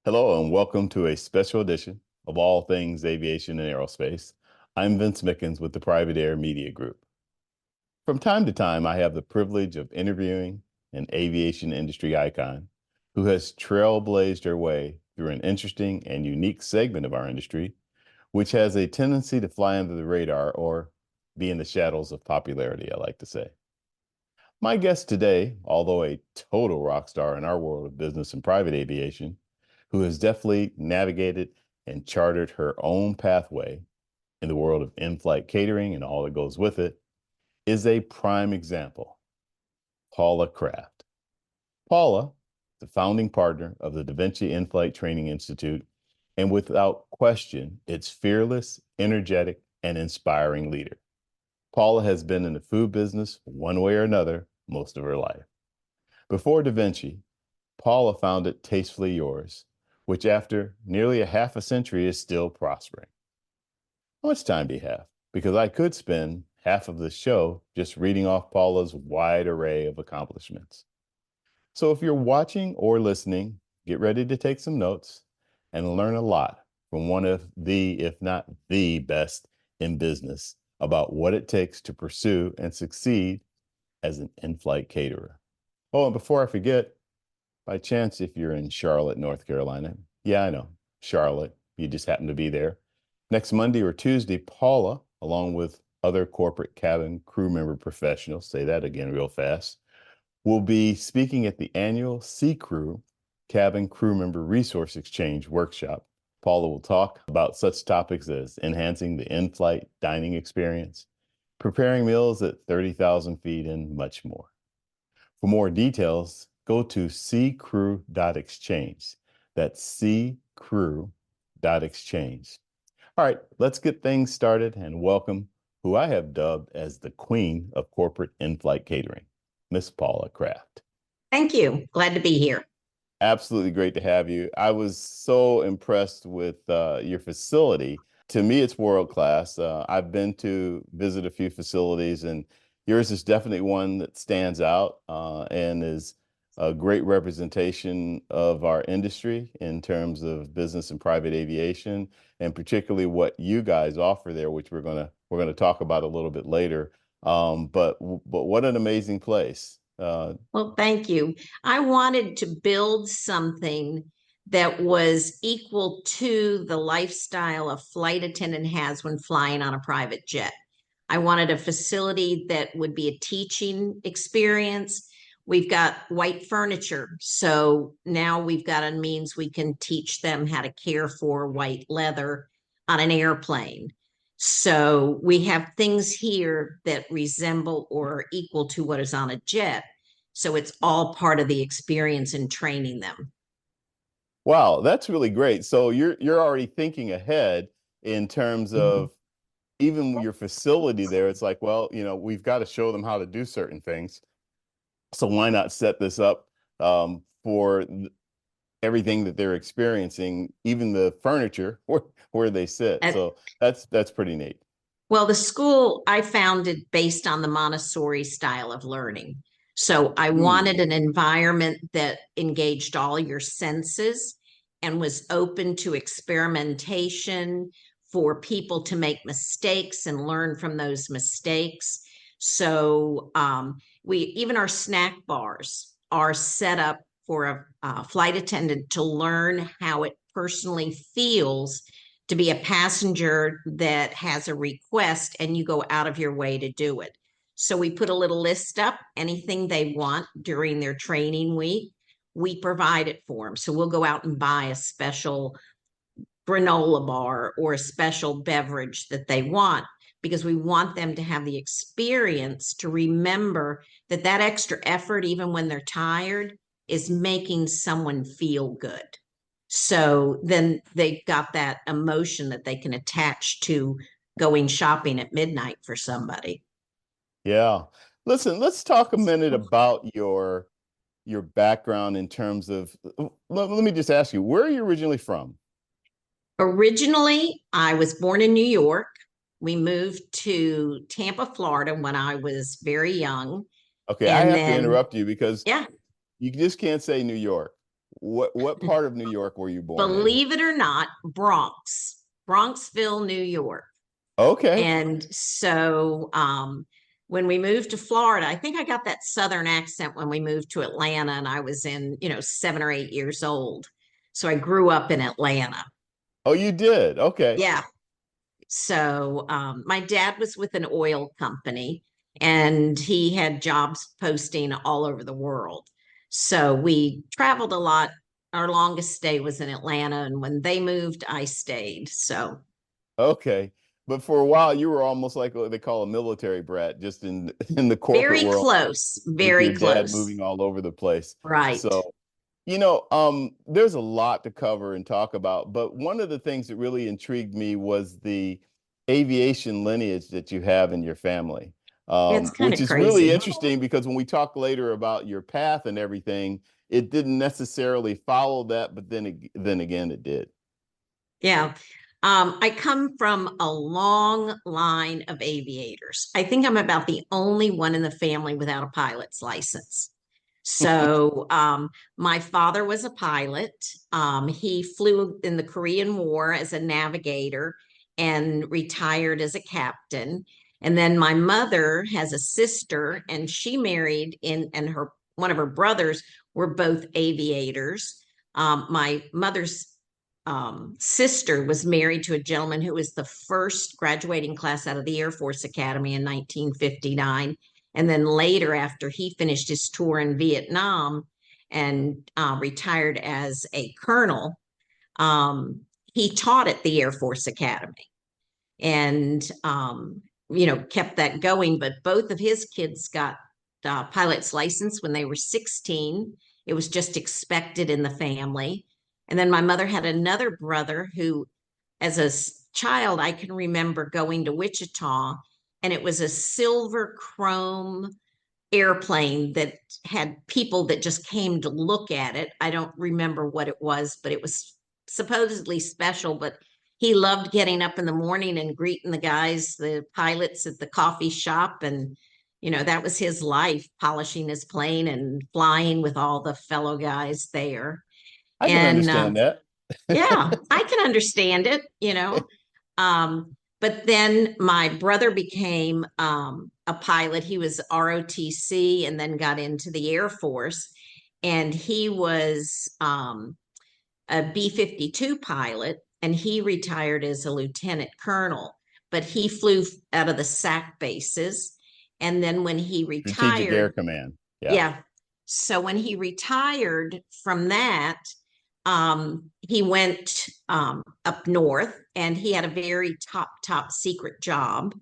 Hello and welcome to a special edition of All Things Aviation and Aerospace. I'm Vince Mickens with the Private Air Media Group. From time to time, I have the privilege of interviewing an aviation industry icon who has trailblazed her way through an interesting and unique segment of our industry, which has a tendency to fly under the radar or be in the shadows of popularity, I like to say. My guest today, although a total rock star in our world of business and private aviation, who has deftly navigated and chartered her own pathway in the world of in-flight catering and all that goes with it, is a prime example, Paula Kraft. Paula, the founding partner of the DaVinci Inflight Training Institute, and without question, its fearless, energetic, and inspiring leader. Paula has been in the food business one way or another most of her life. Before DaVinci, Paula founded Tastefully Yours, which after nearly a half a century is still prospering. How much time do you have? Because I could spend half of the show just reading off Paula's wide array of accomplishments. So if you're watching or listening, get ready to take some notes and learn a lot from one of the, if not the best in business about what it takes to pursue and succeed as an in-flight caterer. Oh, and before I forget, by chance, if you're in Charlotte, North Carolina, yeah, I know, Charlotte, you just happen to be there. Next Monday or Tuesday, Paula, along with other corporate cabin crew member professionals, say that again real fast, will be speaking at the annual Sea Crew Cabin Crew Member Resource Exchange workshop. Paula will talk about such topics as enhancing the in-flight dining experience, preparing meals at 30,000 feet, and much more. For more details, go to seacrew.exchange. That's seacrew.exchange. All right, let's get things started and welcome who I have dubbed as the queen of corporate in-flight catering, Miss Paula Kraft. Thank you. Glad to be here. Absolutely great to have you. I was so impressed with your facility. To me, it's world class. I've been to visit a few facilities, and yours is definitely one that stands out and is a great representation of our industry in terms of business and private aviation, and particularly what you guys offer there, which we're gonna talk about a little bit later. But what an amazing place. Well, thank you. I wanted to build something that was equal to the lifestyle a flight attendant has when flying on a private jet. I wanted a facility that would be a teaching experience. We've got white furniture, so now we've got a means we can teach them how to care for white leather on an airplane. So we have things here that resemble or equal to what is on a jet. So it's all part of the experience in training them. Wow, that's really great. So you're already thinking ahead in terms of even your facility there. It's like, well, we've got to show them how to do certain things. So why not set this up for everything that they're experiencing, even the furniture where they sit. So that's pretty neat. Well, the school I founded based on the Montessori style of learning. So I wanted an environment that engaged all your senses and was open to experimentation for people to make mistakes and learn from those mistakes. So even our snack bars are set up for a flight attendant to learn how it personally feels to be a passenger that has a request and you go out of your way to do it. So we put a little list up, anything they want during their training week, we provide it for them. So we'll go out and buy a special granola bar or a special beverage that they want, because we want them to have the experience to remember that that extra effort, even when they're tired, is making someone feel good. So then they've got that emotion that they can attach to going shopping at midnight for somebody. Yeah. Listen, let's talk a minute about your background in terms of, let me just ask you, where are you originally from? Originally, I was born in New York. We moved to Tampa, Florida when I was very young. Okay, I have to interrupt you because yeah, you just can't say New York. What part of New York were you born in? Believe it or not, Bronxville, New York. Okay. And so when we moved to Florida, I think I got that Southern accent when we moved to Atlanta, and I was in, 7 or 8 years old. So I grew up in Atlanta. Oh, you did. Okay. Yeah. So my dad was with an oil company and he had jobs posting all over the world. So we traveled a lot. Our longest stay was in Atlanta. And when they moved, I stayed. So Okay. But for a while, you were almost like what they call a military brat, just in in the corporate very world close, with very your dad close. moving all over the place. Right. So, there's a lot to cover and talk about, but one of the things that really intrigued me was the aviation lineage that you have in your family, It's kind which of is really crazy. interesting because when we talk later about your path and everything, it didn't necessarily follow that, but then again, it did. Yeah. I come from a long line of aviators. I think I'm about the only one in the family without a pilot's license. So, my father was a pilot. He flew in the Korean War as a navigator and retired as a captain. And then my mother has a sister, and she married and one of her brothers were both aviators. My mother's sister was married to a gentleman who was the first graduating class out of the Air Force Academy in 1959. And then later, after he finished his tour in Vietnam and retired as a colonel, he taught at the Air Force Academy and, kept that going. But both of his kids got pilot's license when they were 16. It was just expected in the family. And then my mother had another brother who, as a child, I can remember going to Wichita, and it was a silver chrome airplane that had people that just came to look at it. I don't remember what it was, but it was supposedly special. But he loved getting up in the morning and greeting the guys, the pilots at the coffee shop. And, that was his life, polishing his plane and flying with all the fellow guys there. I can And understand that. yeah, I can understand it. But then my brother became a pilot. He was ROTC and then got into the Air Force. And he was a B-52 pilot and he retired as a lieutenant colonel. But he flew out of the SAC bases. And then when he Strategic Air retired, Command. Yeah. yeah. So when he retired from that, he went up north and he had a very top secret job,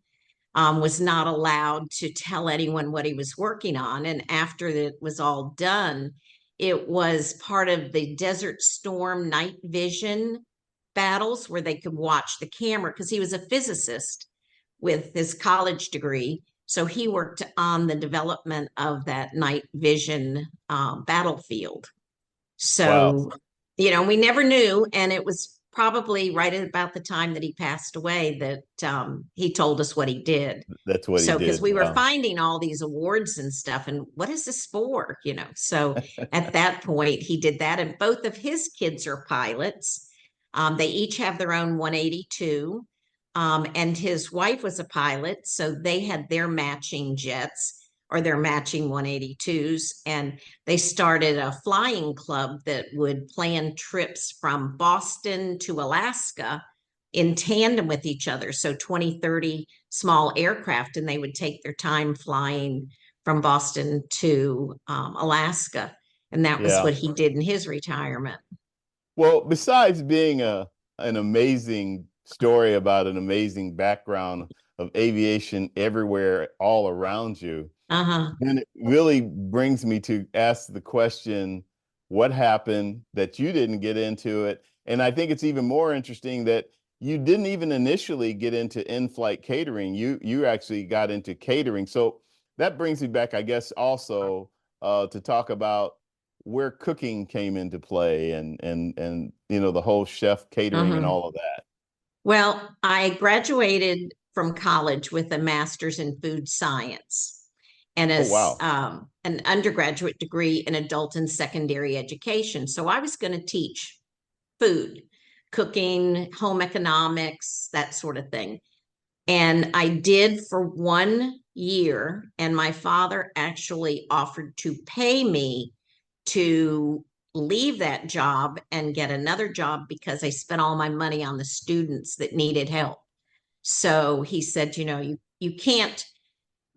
was not allowed to tell anyone what he was working on. And after it was all done, it was part of the Desert Storm night vision battles where they could watch the camera because he was a physicist with his college degree. So he worked on the development of that night vision battlefield. Wow. So, we never knew. And it was probably right at about the time that he passed away that he told us what he did. That's what he So, because did. we were Wow. finding all these awards and stuff, and what is this for? So at that point, he did that. And both of his kids are pilots. They each have their own 182. And his wife was a pilot. So they had their matching jets or their matching 182s. And they started a flying club that would plan trips from Boston to Alaska in tandem with each other. So 20, 30 small aircraft, and they would take their time flying from Boston to Alaska. And that was Yeah. what he did in his retirement. Well, besides being an amazing story about an amazing background of aviation everywhere, all around you, Uh-huh. then it really brings me to ask the question, what happened that you didn't get into it? And I think it's even more interesting that you didn't even initially get into in-flight catering. You actually got into catering. So that brings me back, I guess, also to talk about where cooking came into play and the whole chef catering and Uh-huh. all of that. Well, I graduated from college with a master's in food science. And Oh, as wow. an undergraduate degree in adult and secondary education. So I was going to teach food, cooking, home economics, that sort of thing. And I did for 1 year, and my father actually offered to pay me to leave that job and get another job because I spent all my money on the students that needed help. So he said, you can't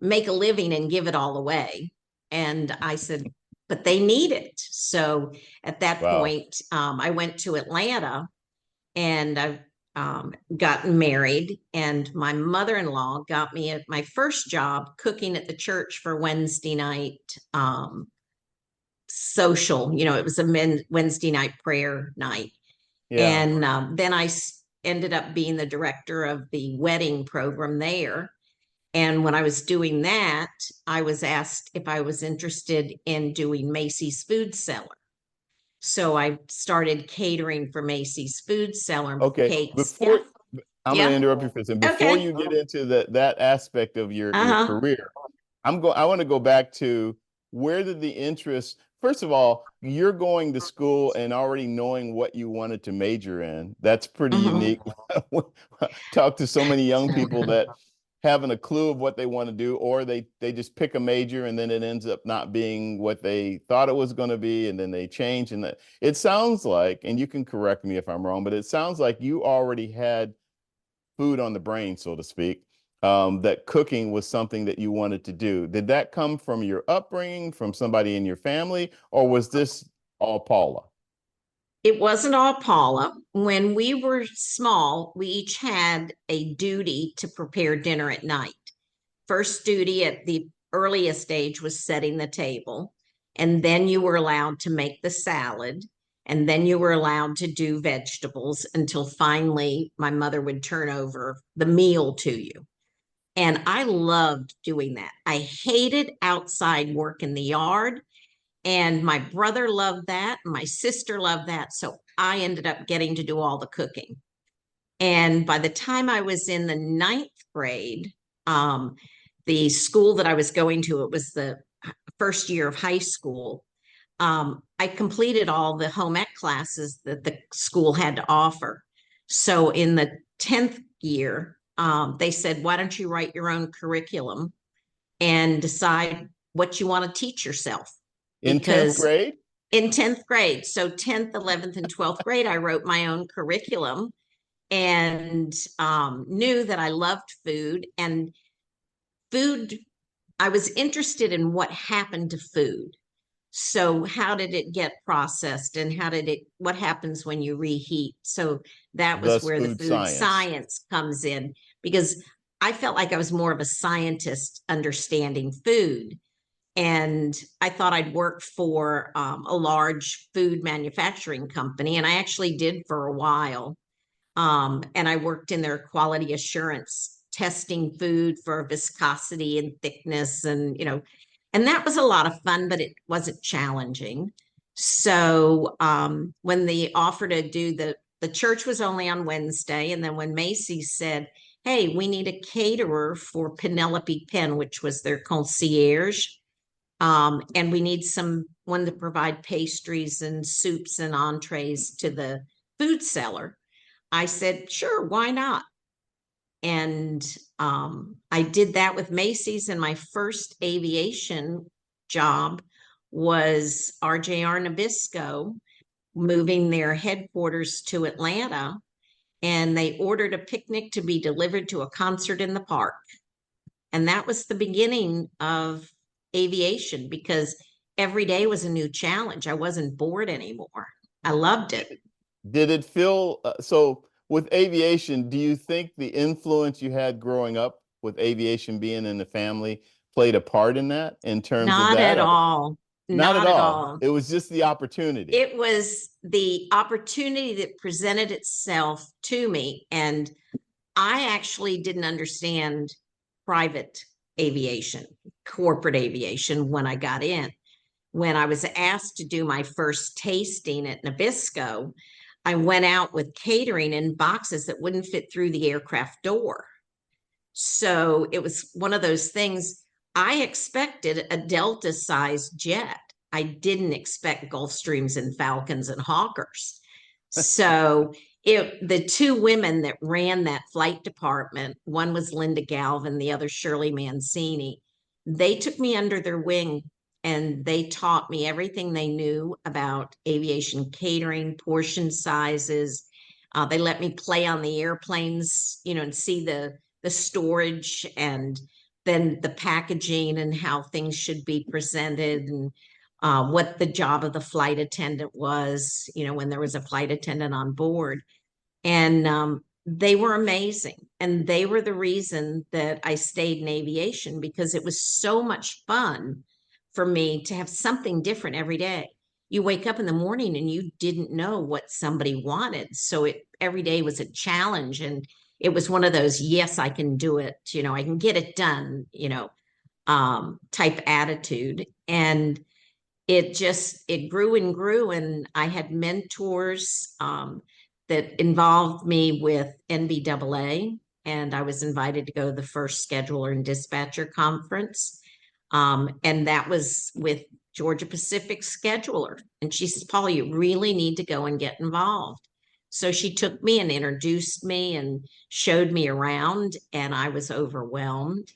make a living and give it all away. And I said, but they need it. So at that Wow. point, I went to Atlanta and I got married, and my mother-in-law got me at my first job cooking at the church for Wednesday night social. It was a Wednesday night prayer night. Yeah. And then I ended up being the director of the wedding program there. And when I was doing that, I was asked if I was interested in doing Macy's Food Cellar. So I started catering for Macy's Food Cellar Okay. cakes. Before I'm going to Yeah. interrupt you for a second. Before Okay. you get into that aspect of your Uh-huh. career, I want to go back to where did the interest, first of all, you're going to school and already knowing what you wanted to major in. That's pretty unique. Talk to so many young people that having a clue of what they want to do, or they just pick a major and then it ends up not being what they thought it was going to be, and then they change. And it sounds like, and you can correct me if I'm wrong, but it sounds like you already had food on the brain, so to speak, that cooking was something that you wanted to do. Did that come from your upbringing, from somebody in your family, or was this all Paula? It wasn't all Paula. When we were small, we each had a duty to prepare dinner at night. First duty at the earliest age was setting the table, and then you were allowed to make the salad, and then you were allowed to do vegetables until finally my mother would turn over the meal to you. And I loved doing that. I hated outside work in the yard. And my brother loved that. My sister loved that. So I ended up getting to do all the cooking. And by the time I was in the ninth grade, the school that I was going to, it was the first year of high school. I completed all the home ec classes that the school had to offer. So in the 10th year, they said, why don't you write your own curriculum and decide what you want to teach yourself? In 10th Because grade? in 10th grade, so 10th, 11th, and 12th grade, I wrote my own curriculum and knew that I loved food. And food, I was interested in what happened to food. So how did it get processed, and what happens when you reheat? So that was Thus where the food food science. science comes in, because I felt like I was more of a scientist understanding food. And I thought I'd work for a large food manufacturing company. And I actually did for a while. And I worked in their quality assurance, testing food for viscosity and thickness. And that was a lot of fun, but it wasn't challenging. So when the offer to do the church was only on Wednesday. And then when Macy's said, hey, we need a caterer for Penelope Penn, which was their concierge. And we need someone to provide pastries and soups and entrees to the food cellar. I said, sure, why not? And I did that with Macy's. And my first aviation job was RJR Nabisco moving their headquarters to Atlanta. And they ordered a picnic to be delivered to a concert in the park. And that was the beginning of aviation, because every day was a new challenge. I wasn't bored anymore. I loved it. Did it feel so with aviation? Do you think the influence you had growing up with aviation being in the family played a part in that, in terms of Not that, at or all. not at Not at all? all. It was just the opportunity. It was the opportunity that presented itself to me. And I actually didn't understand private aviation, corporate aviation when I got in. When I was asked to do my first tasting at Nabisco, I went out with catering in boxes that wouldn't fit through the aircraft door. So it was one of those things. I expected a Delta-sized jet. I didn't expect Gulfstreams and Falcons and Hawkers. So the two women that ran that flight department, one was Linda Galvin, the other Shirley Mancini, they took me under their wing and they taught me everything they knew about aviation catering, portion sizes. They let me play on the airplanes, and see the storage and then the packaging and how things should be presented, and what the job of the flight attendant was, when there was a flight attendant on board. And they were amazing. And they were the reason that I stayed in aviation, because it was so much fun for me to have something different every day. You wake up in the morning and you didn't know what somebody wanted. So every day was a challenge. And it was one of those, yes, I can do it, I can get it done, type attitude. And it grew and grew. And I had mentors that involved me with NBAA. And I was invited to go to the first scheduler and dispatcher conference. And that was with Georgia Pacific scheduler. And she says, Paula, you really need to go and get involved. So she took me and introduced me and showed me around, and I was overwhelmed.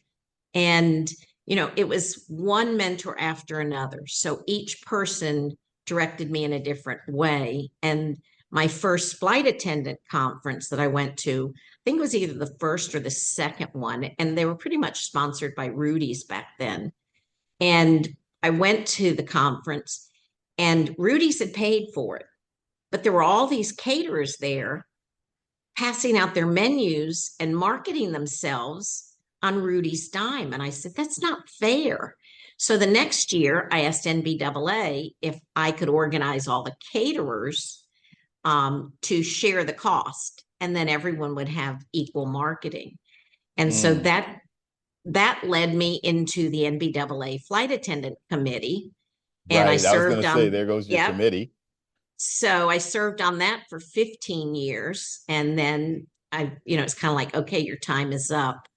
And, it was one mentor after another. So each person directed me in a different way. And my first flight attendant conference that I went to, I think it was either the first or the second one, and they were pretty much sponsored by Rudy's back then. And I went to the conference, and Rudy's had paid for it, but there were all these caterers there passing out their menus and marketing themselves on Rudy's dime. And I said, that's not fair. So the next year I asked NBAA if I could organize all the caterers to share the cost, and then everyone would have equal marketing. And so that led me into the NBAA flight attendant committee. And I Right. I was going served to say, there goes your committee. So I served on that for 15 years. And then it's kind of like, okay, your time is up.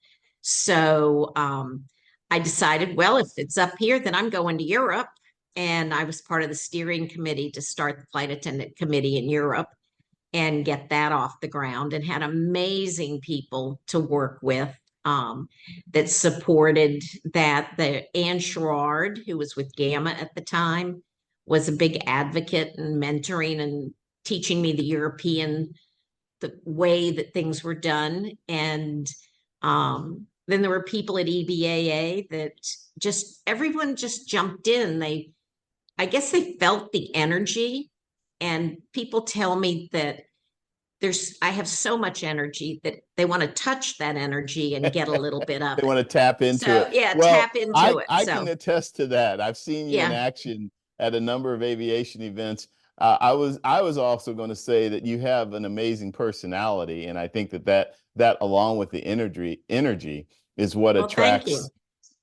So I decided, well, if it's up here, then I'm going to Europe. And I was part of the steering committee to start the flight attendant committee in Europe and get that off the ground, and had amazing people to work with that supported that. Anne Sherrard, who was with Gamma at the time, was a big advocate and mentoring and teaching me the way that things were done. And then there were people at EBAA that everyone just jumped in. I guess they felt the energy, and people tell me that I have so much energy that they want to touch that energy and get a little bit of They it. want to tap into So it. yeah, Well, tap into it. I So can attest to that. I've seen you in yeah. action at a number of aviation events. I was also going to say that you have an amazing personality, and I think that along with the energy is what Well, thank you. attracts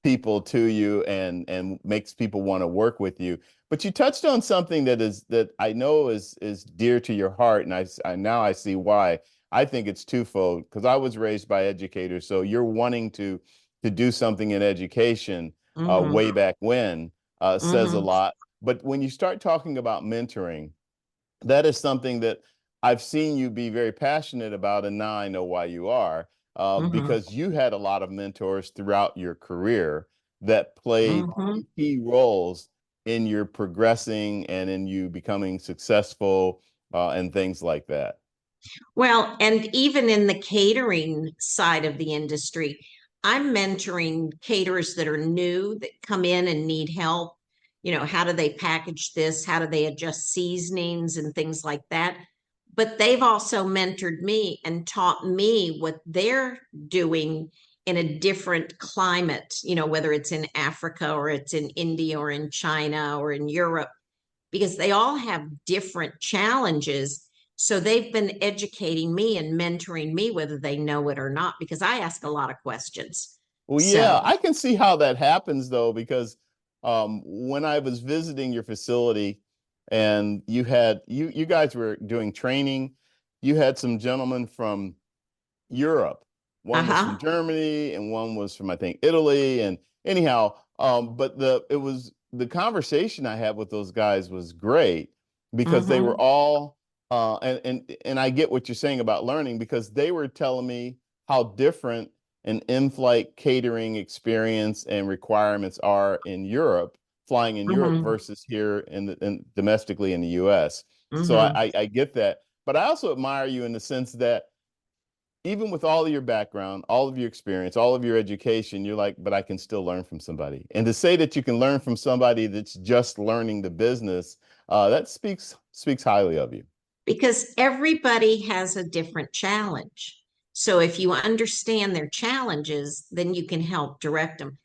people to you and makes people want to work with you. But you touched on something that I know is dear to your heart, and I now I see why. I think it's twofold, because I was raised by educators, so you're wanting to do something in education way back when says a lot. But when you start talking about mentoring, that is something that I've seen you be very passionate about, and now I know why you are, because you had a lot of mentors throughout your career that played key roles in your progressing and in you becoming successful and things like that. Well, and even in the catering side of the industry, I'm mentoring caterers that are new, that come in and need help. How do they package this? How do they adjust seasonings and things like that? But they've also mentored me and taught me what they're doing in a different climate, whether it's in Africa or it's in India or in China or in Europe, because they all have different challenges. So they've been educating me and mentoring me, whether they know it or not, because I ask a lot of questions. Well, yeah, So, I can see how that happens though, because when I was visiting your facility and you guys were doing training, you had some gentlemen from Europe. One was from uh-huh. Germany and one was from, I think, Italy. And anyhow, but the conversation I had with those guys was great because they were Mm-hmm. all and I get what you're saying about learning because they were telling me how different an in-flight catering experience and requirements are in Europe, flying in Europe Mm-hmm. versus here in domestically in the US. So Mm-hmm. I get that. But I also admire you in the sense that even with all of your background, all of your experience, all of your education, you're like, but I can still learn from somebody. And to say that you can learn from somebody that's just learning the business, that speaks highly of you. Because everybody has a different challenge. So if you understand their challenges, then you can help direct them.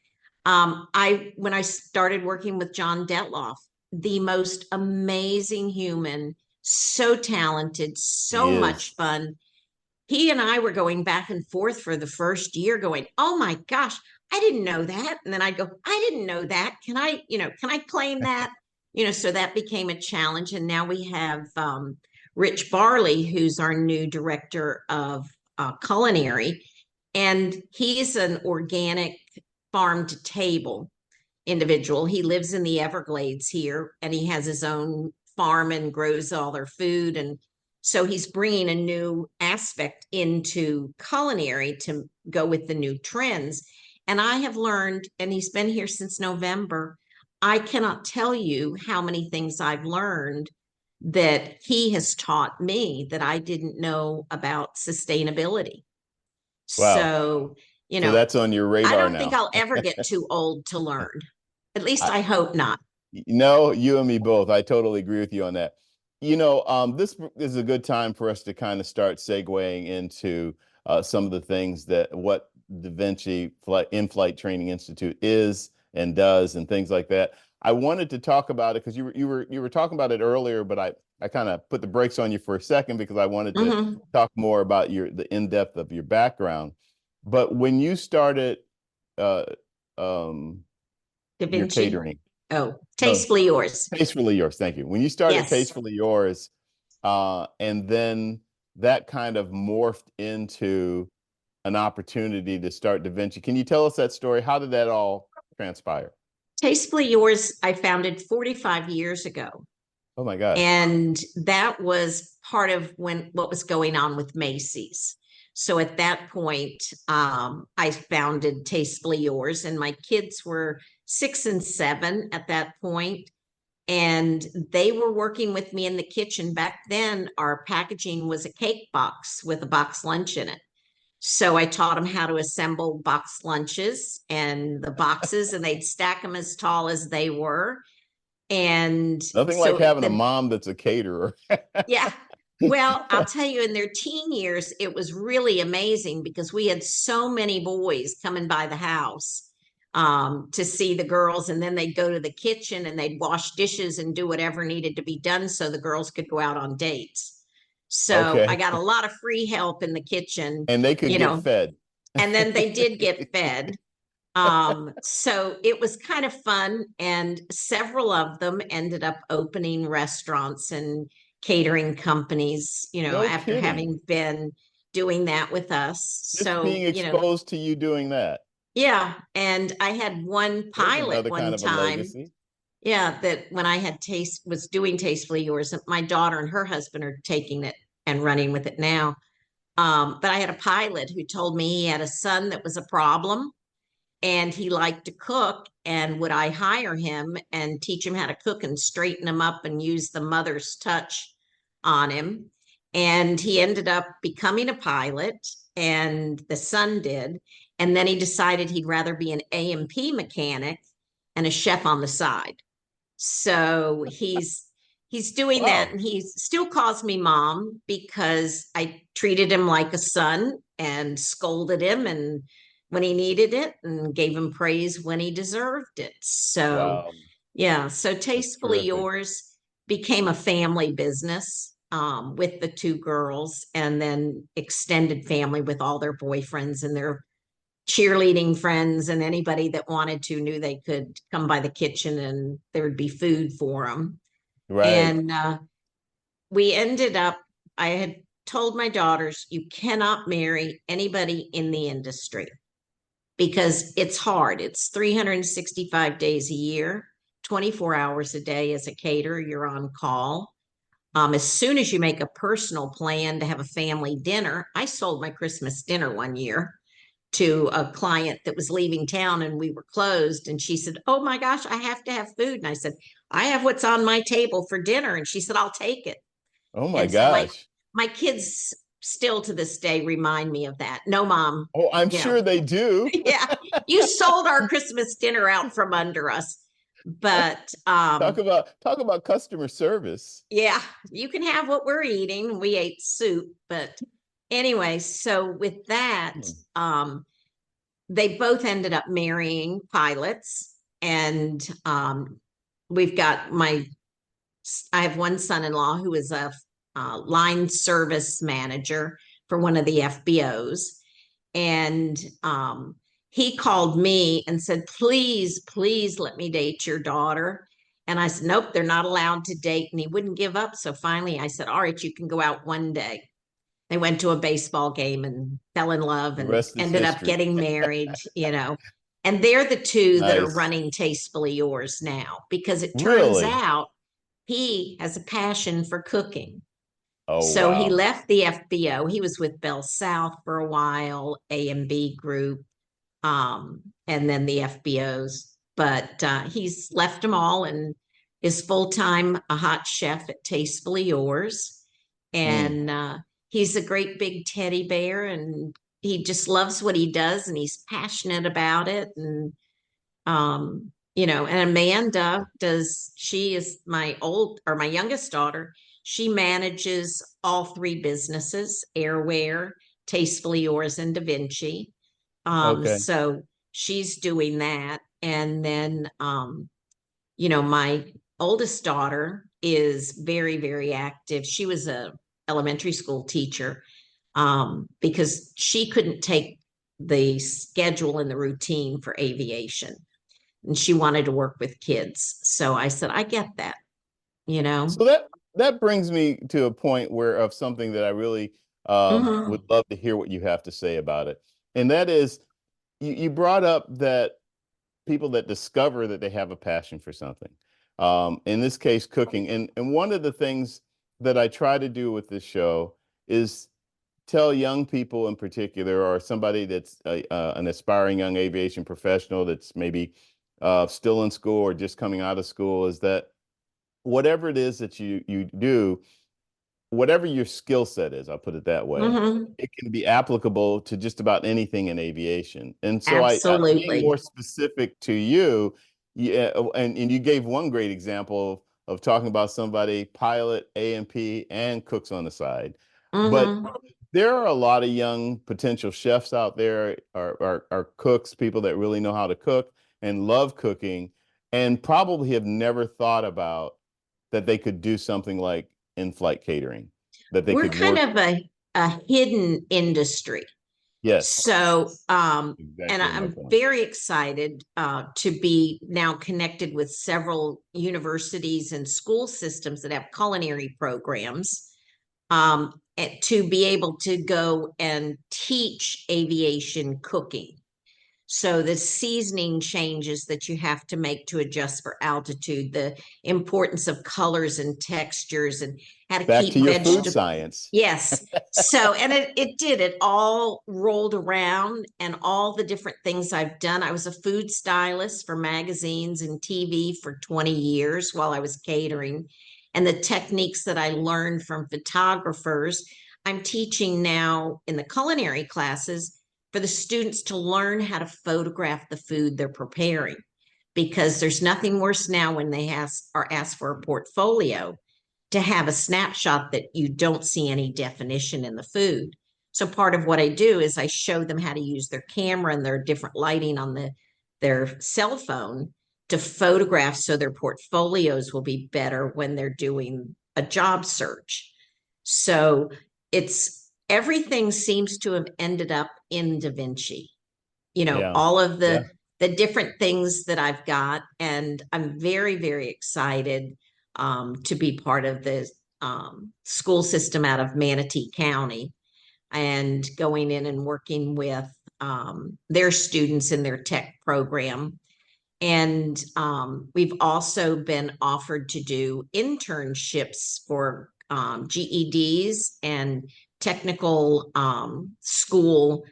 When I started working with John Detloff, the most amazing human, so talented, He so much is. fun. He and I were going back and forth for the first year, going, "Oh my gosh, I didn't know that." And then I'd go, "I didn't know that. Can I claim that?" So that became a challenge. And now we have Rich Barley, who's our new director of culinary, and he's an organic farm to table individual. He lives in the Everglades here, and he has his own farm and grows all their food. And so he's bringing a new aspect into culinary to go with the new trends. And I have learned, and he's been here since November. I cannot tell you how many things I've learned that he has taught me that I didn't know about sustainability. Wow. So, you So know, that's on your I radar don't think now. I'll ever get too old to learn. At least I, I hope not. No, you and me both. I totally agree with you on that. This is a good time for us to kind of start segueing into some of the things that what DaVinci In-Flight Training Institute is and does and things like that. I wanted to talk about it because you were talking about it earlier, but I kind of put the brakes on you for a second because I wanted to Mm-hmm. talk more about the in-depth of your background. But when you started uh, um, Da your Vinci. catering, Oh, no, tastefully yours. Tastefully Yours. Thank you. When you started Yes. Tastefully Yours, and then that kind of morphed into an opportunity to start DaVinci. Can you tell us that story? How did that all transpire? Tastefully yours, I founded 45 years ago. Oh my gosh. And that was part of what was going on with Macy's. So at that point, I founded Tastefully Yours, and my kids were 6 and 7 at that point, and they were working with me in the kitchen. Back then, our packaging was a cake box with a box lunch in it. So I taught them how to assemble box lunches and the boxes, and they'd stack them as tall as they were. And Nothing like so having a the mom that's a caterer. yeah. Well, I'll tell you, in their teen years, it was really amazing because we had so many boys coming by the house to see the girls, and then they'd go to the kitchen and they'd wash dishes and do whatever needed to be done so the girls could go out on dates. So I Okay. got a lot of free help in the kitchen, And they could you get know, fed. and then they did get fed. So it was kind of fun, and several of them ended up opening restaurants and catering companies, No after kidding. having been doing that with us. Just being So, exposed to you doing that. yeah. And I had one There's pilot another kind one of a time. legacy. Yeah, that when I had was doing Tastefully Yours, my daughter and her husband are taking it and running with it now. But I had a pilot who told me he had a son that was a problem and he liked to cook, and would I hire him and teach him how to cook and straighten him up and use the mother's touch on him. And he ended up becoming a pilot, and the son did. And then he decided he'd rather be an A&P mechanic and a chef on the side. So he's doing that, Wow. and he still calls me mom because I treated him like a son and scolded him and when he needed it and gave him praise when he deserved it. So Wow. yeah, so That's Tastefully terrific. Yours became a family business with the two girls, and then extended family with all their boyfriends and their cheerleading friends, and anybody that wanted to knew they could come by the kitchen and there would be food for them. Right. And we ended up, I had told my daughters, you cannot marry anybody in the industry. because it's hard. It's 365 days a year, 24 hours a day as a caterer, you're on call. As soon as you make a personal plan to have a family dinner, I sold my Christmas dinner one year to a client that was leaving town and we were closed. And she said, "Oh my gosh, I have to have food." And I said, "I have what's on my table for dinner." And she said, "I'll take it." Oh my And so gosh. my kids still to this day remind me of that. No, mom, Oh, I'm you know, sure they do. yeah, you sold our Christmas dinner out from under us. But Talk about customer service. yeah, you can have what we're eating. We ate soup, but anyway, so with that, Hmm. they both ended up marrying pilots, and we've got I have one son-in-law who is a line service manager for one of the FBOs, and he called me and said, "Please, please let me date your daughter." And I said, "Nope, they're not allowed to date." And he wouldn't give up. So finally I said, "All right, you can go out one day." They went to a baseball game and fell in love The and rest is ended up history. getting married. And they're the two that are Nice. running Tastefully Yours now, because it turns Really? out he has a passion for cooking. Oh, So he wow. left the FBO. He was with Bell South for a while, A&B Group, and then the FBOs. But he's left them all and is full-time a hot chef at Tastefully Yours. Mm. And he's a great big teddy bear, and he just loves what he does, and he's passionate about it. And Amanda she is my youngest daughter. She manages all three businesses: Airware, Tastefully Yours, and DaVinci. Okay. So she's doing that. And then, my oldest daughter is very, very active. She was a elementary school teacher, because she couldn't take the schedule and the routine for aviation, and she wanted to work with kids. So I said, "I get that, you know." So that brings me to a point where of something that I really would Mhm. love to hear what you have to say about it. And that is you brought up that people that discover that they have a passion for something. In this case, cooking. And one of the things that I try to do with this show is tell young people in particular, or somebody that's an aspiring young aviation professional that's maybe still in school or just coming out of school, is that whatever it is that you do, whatever your skill set is, I'll put it that way, Mhm. it can be applicable to just about anything in aviation. And so being Absolutely. more specific to you, yeah, and you gave one great example of talking about somebody pilot, A&P, and cooks on the side. But Mhm. there are a lot of young potential chefs out there, are cooks, people that really know how to cook and love cooking, and probably have never thought about that they could do something like in-flight catering, that they We're could kind work. of a hidden industry. Yes, So, and exactly my I'm point. very excited to be now connected with several universities and school systems that have culinary programs, to be able to go and teach aviation cooking. So the seasoning changes that you have to make to adjust for altitude, the importance of colors and textures, and how to Back to keep your food vegetables. science. Yes. So, and it all rolled around, and all the different things I've done. I was a food stylist for magazines and TV for 20 years while I was catering. And the techniques that I learned from photographers, I'm teaching now in the culinary classes for the students to learn how to photograph the food they're preparing, because there's nothing worse now when they are asked for a portfolio to have a snapshot that you don't see any definition in the food. So part of what I do is I show them how to use their camera and their different lighting on their cell phone to photograph, so their portfolios will be better when they're doing a job search. So it's everything seems to have ended up in DaVinci. Yeah, All of yeah. the different things that I've got, and I'm very, very excited to be part of the school system out of Manatee County, and going in and working with their students in their tech program. And we've also been offered to do internships for GEDs and technical school,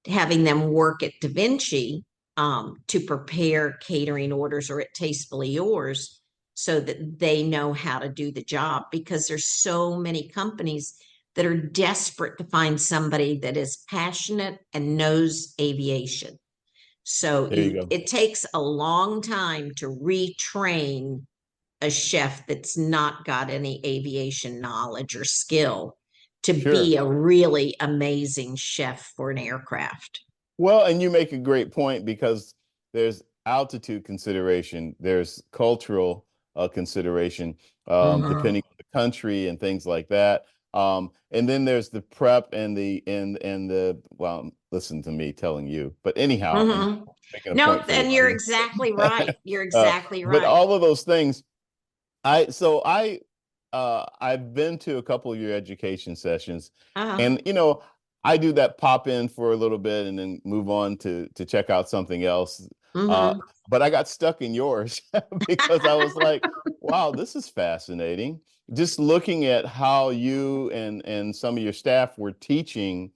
having them work at DaVinci to prepare catering orders, or at Tastefully Yours, so that they know how to do the job, because there's so many companies that are desperate to find somebody that is passionate and knows aviation. So There you go. it takes a long time to retrain a chef that's not got any aviation knowledge or skill to Sure. be a really amazing chef for an aircraft. Well, and you make a great point, because there's altitude consideration, there's cultural consideration, Mhm. depending on the country and things like that. And then there's the prep and the well, listen to me telling you, but anyhow, I'm Mhm. making a No, point for the and you're audience. exactly right. You're exactly But right. all of those things, I've been to a couple of your education sessions, Uh-huh. and I do that pop in for a little bit and then move on to check out something else. Uh, Mhm. but I got stuck in yours because I was like, wow, this is fascinating. Just looking at how you and some of your staff were teaching,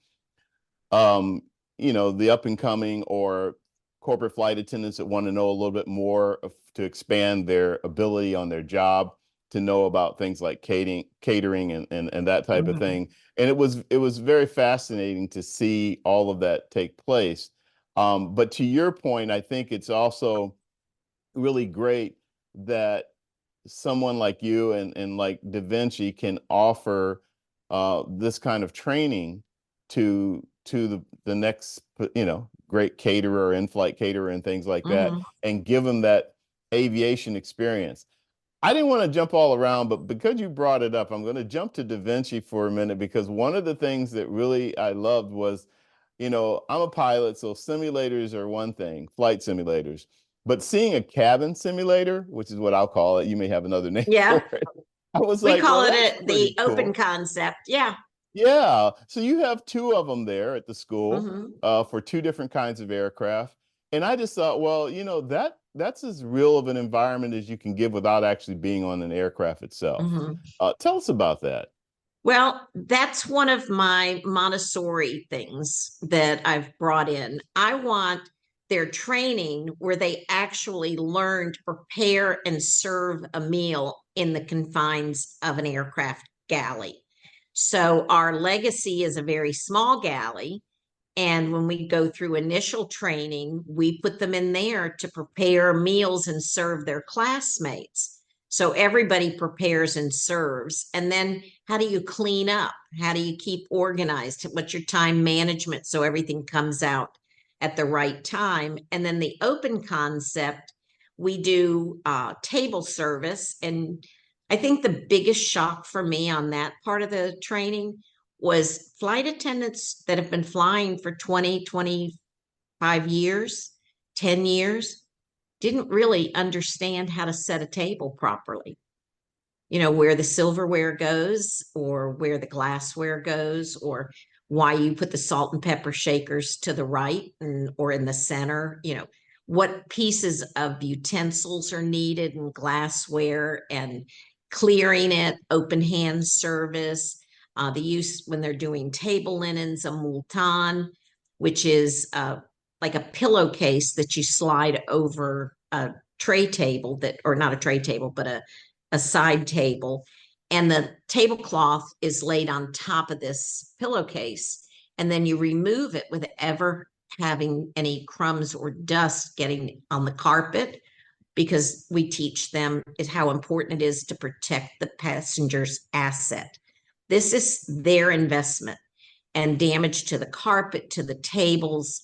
um, the up and coming or corporate flight attendants that want to know a little bit more to expand their ability on their job, to know about things like catering and that type of Mhm. thing. And it was very fascinating to see all of that take place. But to your point, I think it's also really great that someone like you and like DaVinci can offer this kind of training to the next great caterer, in-flight caterer, and things like that, Mhm. and give them that aviation experience. I didn't want to jump all around, but because you brought it up, I'm going to jump to DaVinci for a minute, because one of the things that really I loved was, I'm a pilot, so simulators are one thing, flight simulators, but seeing a cabin simulator, which is what I'll call it, you may have another name Yeah. for it. I was We like, call well, it that's the pretty open cool. concept. Yeah. Yeah. So you have two of them there at the school Mhm. for two different kinds of aircraft. And I just thought, well, that's as real of an environment as you can give without actually being on an aircraft itself. Mhm. Tell us about that. Well, that's one of my Montessori things that I've brought in. I want their training where they actually learn to prepare and serve a meal in the confines of an aircraft galley. So our legacy is a very small galley. And when we go through initial training, we put them in there to prepare meals and serve their classmates. So everybody prepares and serves. And then how do you clean up? How do you keep organized? What's your time management so everything comes out at the right time? And then the open concept, we do table service. And I think the biggest shock for me on that part of the training was flight attendants that have been flying for 20, 25 years, 10 years, didn't really understand how to set a table properly. Where the silverware goes, or where the glassware goes, or why you put the salt and pepper shakers to the right or in the center, what pieces of utensils are needed in glassware, and clearing it, open hand service, the use when they're doing table linens, a multan, which is like a pillowcase that you slide over a tray table, that, or not a tray table, but a side table, and the tablecloth is laid on top of this pillowcase, and then you remove it with ever having any crumbs or dust getting on the carpet, because we teach them is how important it is to protect the passenger's asset. This is their investment, and damage to the carpet, to the tables,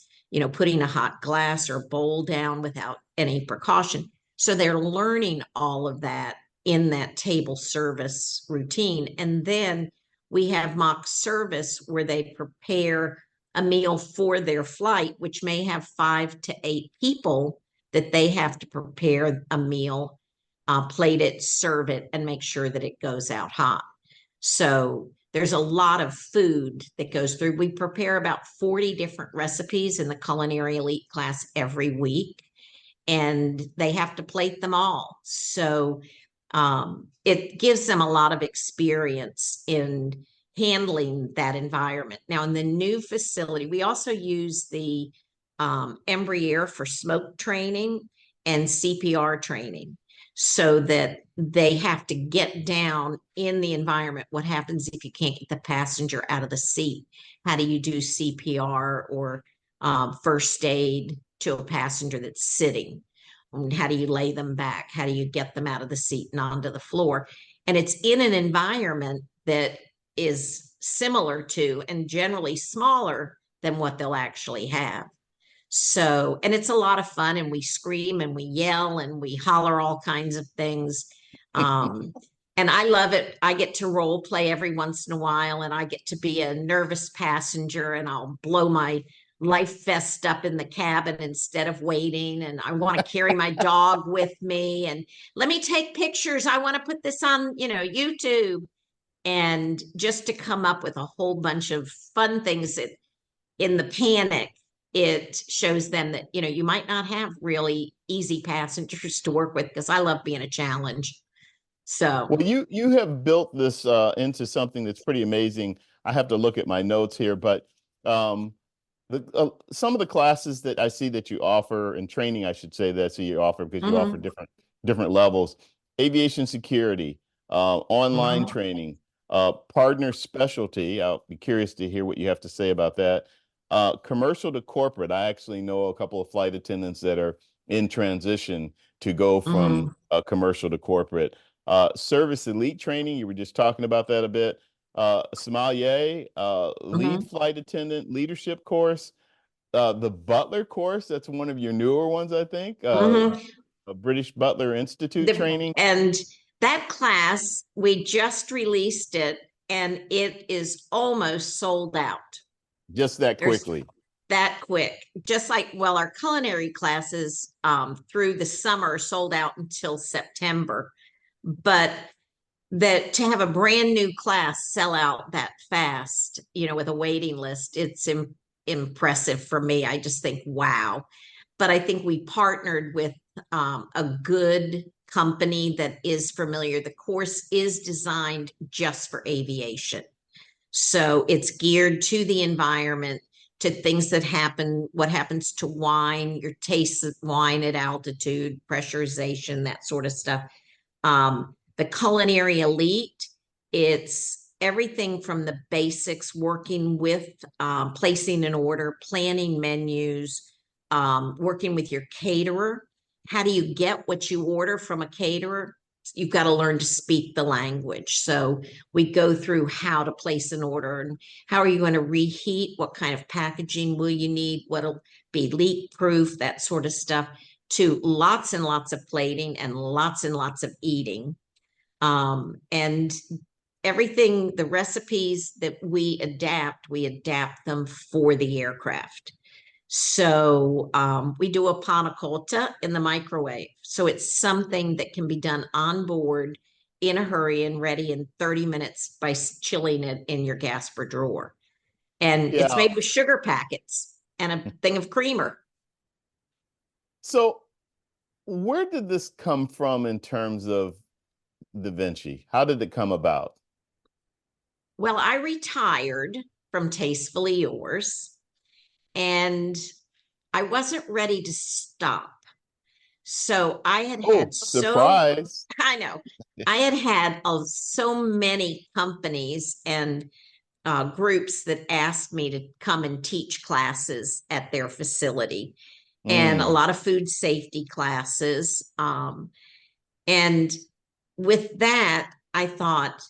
putting a hot glass or bowl down without any precaution. So they're learning all of that in that table service routine. And then we have mock service where they prepare a meal for their flight, which may have 5 to 8 people that they have to prepare a meal, plate it, serve it, and make sure that it goes out hot. So there's a lot of food that goes through. We prepare about 40 different recipes in the Culinary Elite class every week, and they have to plate them all. So it gives them a lot of experience in handling that environment. Now, in the new facility, we also use the Embraer for smoke training and CPR training, so that they have to get down in the environment. What happens if you can't get the passenger out of the seat? How do you do CPR or first aid to a passenger that's sitting? And how do you lay them back? How do you get them out of the seat and onto the floor? And it's in an environment that is similar to and generally smaller than what they'll actually have. So, and it's a lot of fun, and we scream and we yell and we holler all kinds of things. And I love it. I get to role play every once in a while, and I get to be a nervous passenger, and I'll blow my life vest up in the cabin instead of waiting. And I want to carry my dog with me, and let me take pictures. I want to put this on, YouTube. And just to come up with a whole bunch of fun things that in the panic, it shows them that, you might not have really easy passengers to work with, because I love being a challenge. So, Well, you have built this into something that's pretty amazing. I have to look at my notes here, but some of the classes that I see that you offer, and training, I should say that, so you offer, because you offer different levels: aviation security, online training, partner specialty. I'll be curious to hear what you have to say about that. Commercial to corporate. I actually know a couple of flight attendants that are in transition to go from commercial to corporate. Service elite training, you were just talking about that a bit. Sommelier, lead flight attendant leadership course, the Butler course, that's one of your newer ones, I think. A British Butler Institute training. And that class, we just released it, and it is almost sold out. Just that quickly. That quick. Just like, well, our culinary classes through the summer sold out until September. But that to have a brand new class sell out that fast, with a waiting list, it's impressive for me. I just think, wow. But I think we partnered with a good company that is familiar. The course is designed just for aviation. So it's geared to the environment, to things that happen, what happens to wine, your taste of wine at altitude, pressurization, that sort of stuff. The Culinary Elite, it's everything from the basics, working with placing an order, planning menus, working with your caterer. How do you get what you order from a caterer? You've got to learn to speak the language. So we go through how to place an order, and how are you going to reheat? What kind of packaging will you need? What'll be leak proof? That sort of stuff. To lots and lots of plating and lots of eating. And everything, the recipes that we adapt them for the aircraft. So we do a panna cotta in the microwave. So it's something that can be done on board in a hurry and ready in 30 minutes by chilling it in your Gasper drawer. And it's made with sugar packets and a thing of creamer. So where did this come from in terms of DaVinci? How did it come about? Well, I retired from Tastefully Yours, and I wasn't ready to stop. So I had surprise. I know, I had so many companies and groups that asked me to come and teach classes at their facility, and a lot of food safety classes. And with that, I thought,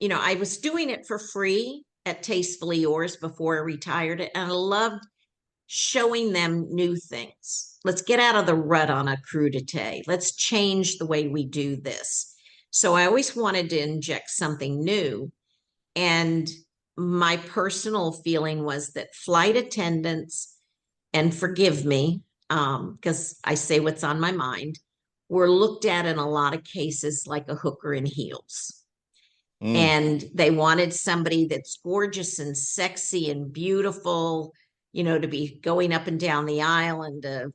I was doing it for free at Tastefully Yours before I retired, and I loved showing them new things. Let's get out of the rut on a crudité. Let's change the way we do this. So I always wanted to inject something new. And my personal feeling was that flight attendants, and forgive me, because I say what's on my mind, were looked at in a lot of cases like a hooker in heels. Mm, And they wanted somebody that's gorgeous and sexy and beautiful, to be going up and down the aisle and to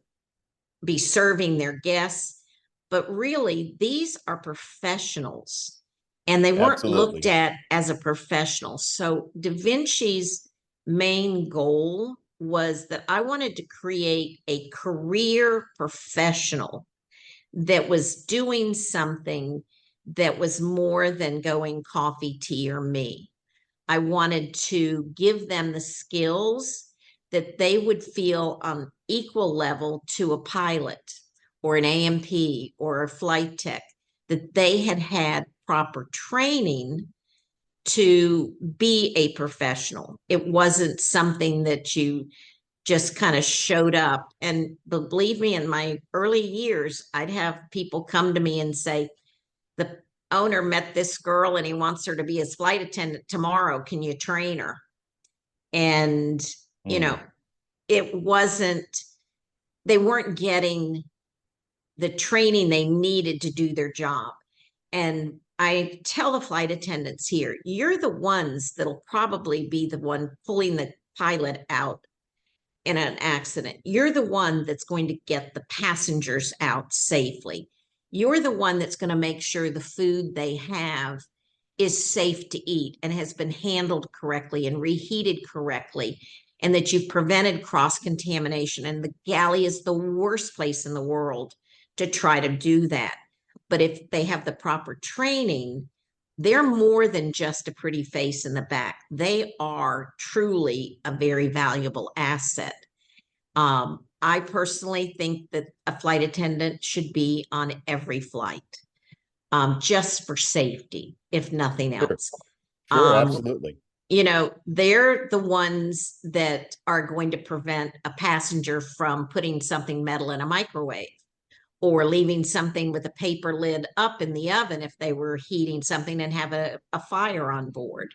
be serving their guests. But really, these are professionals and they weren't looked absolutely. at as a professional. So DaVinci's main goal was that I wanted to create a career professional that was doing something that was more than going coffee, tea, or me. I wanted to give them the skills that they would feel on equal level to a pilot or an AMP or a flight tech, that they had had proper training to be a professional. It wasn't something that you just kind of showed up. And believe me, in my early years, I'd have people come to me and say, the owner met this girl and he wants her to be his flight attendant tomorrow. Can you train her? And, you know, Mm, it wasn't, they weren't getting the training they needed to do their job. And I tell the flight attendants here, you're the ones that'll probably be the one pulling the pilot out in an accident. You're the one that's going to get the passengers out safely. You're the one that's going to make sure the food they have is safe to eat and has been handled correctly and reheated correctly, and that you've prevented cross contamination. And the galley is the worst place in the world to try to do that. But if they have the proper training, they're more than just a pretty face in the back. They are truly a very valuable asset. I personally think that a flight attendant should be on every flight, just for safety, if nothing sure, else. sure, Um, absolutely. they're the ones that are going to prevent a passenger from putting something metal in a microwave or leaving something with a paper lid up in the oven if they were heating something and have a fire on board.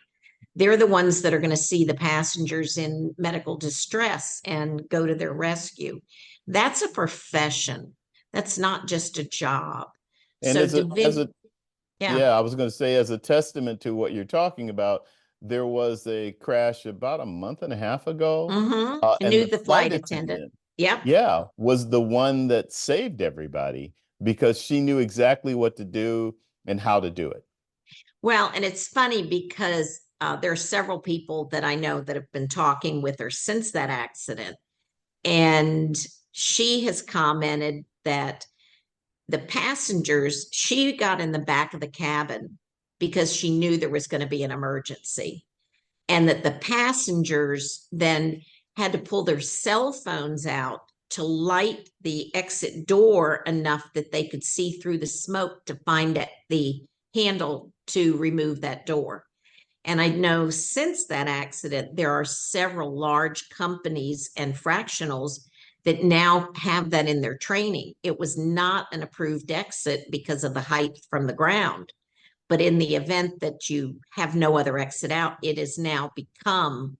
They're the ones that are going to see the passengers in medical distress and go to their rescue. That's a profession. That's not just a job. And So, yeah. yeah, I was going to say, as a testament to what you're talking about, there was a crash about a month and a half ago, I and knew the the flight flight attendant. attendant, Yep. yeah, was the one that saved everybody because she knew exactly what to do and how to do it. Well, and it's funny because there are several people that I know that have been talking with her since that accident. And she has commented that the passengers, she got in the back of the cabin because she knew there was going to be an emergency. And that the passengers then had to pull their cell phones out to light the exit door enough that they could see through the smoke to find the handle to remove that door. And I know since that accident, there are several large companies and fractionals that now have that in their training. It was not an approved exit because of the height from the ground. But in the event that you have no other exit out, it has now become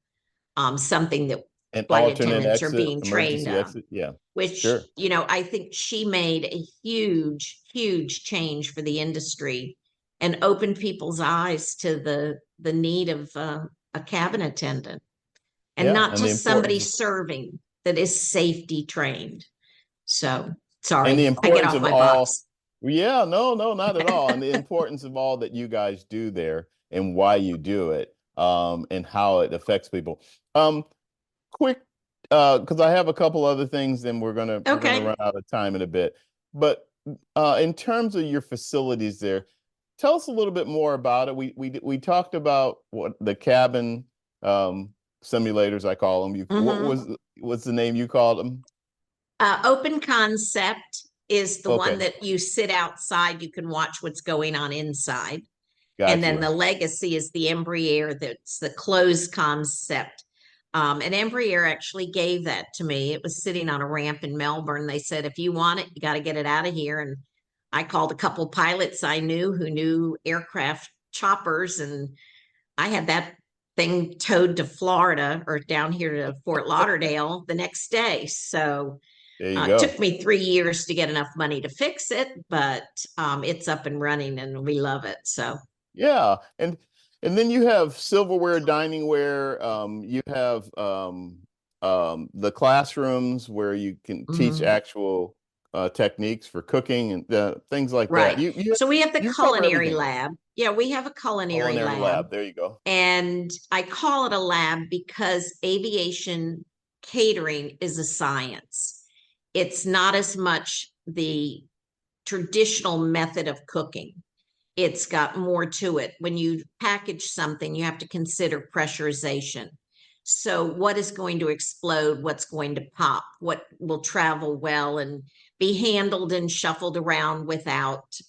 something that An flight alternate attendants are exit, being trained emergency on, exit. Yeah, which, sure. I think she made a huge, huge change for the industry and opened people's eyes to the need of a cabin attendant, and Yeah, not and the just somebody importance serving, that is safety trained. So and the sorry, I get importance off of my all. box. Yeah, no, no, not at all. And the importance of all that you guys do there and why you do it, and how it affects people. Quick, because I have a couple other things, and we're gonna run Okay. out of time in a bit. But in terms of your facilities there, tell us a little bit more about it. We talked about what the cabin simulators, I call them. What Mm-hmm. what's the name you called them? Open concept is the one Okay, that you sit outside, you can watch what's going on inside. And got then you. the legacy is the Embraer, that's the closed concept. And Embraer actually gave that to me. It was sitting on a ramp in Melbourne. They said, if you want it, you got to get it out of here. And I called a couple pilots I knew who knew aircraft choppers, and I had that thing towed to Florida or down here to Fort Lauderdale the next day. So There you it go. took me 3 years to get enough money to fix it, but it's up and running and we love it. So Yeah, and then you have silverware, diningware. You have the classrooms where you can teach Mhm. actual techniques for cooking and things like that. Right. So we have the You cover culinary everything. lab. Yeah, we have a culinary Culinary lab. lab. There you go. And I call it a lab because aviation catering is a science. It's not as much the traditional method of cooking. It's got more to it. When you package something, you have to consider pressurization. So, what is going to explode? What's going to pop? What will travel well and be handled and shuffled around without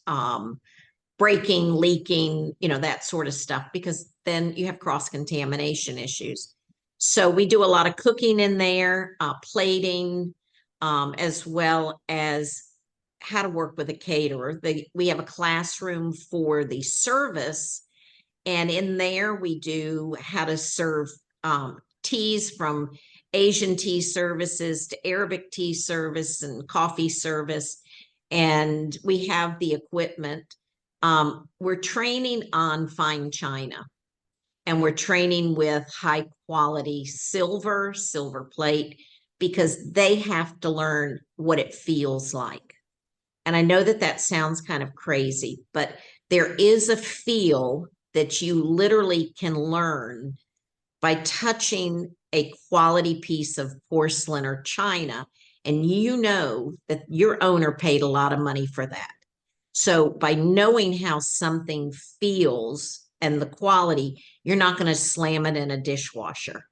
breaking, leaking, that sort of stuff, because then you have cross contamination issues. So, we do a lot of cooking in there, plating, as well as how to work with a caterer. We have a classroom for the service, and in there we do how to serve teas, from Asian tea services to Arabic tea service and coffee service. And we have the equipment. We're training on fine china, and we're training with high quality silver plate, because they have to learn what it feels like. And I know that that sounds kind of crazy, but there is a feel that you literally can learn by touching a quality piece of porcelain or china. And you know that your owner paid a lot of money for that. So by knowing how something feels and the quality, you're not going to slam it in a dishwasher.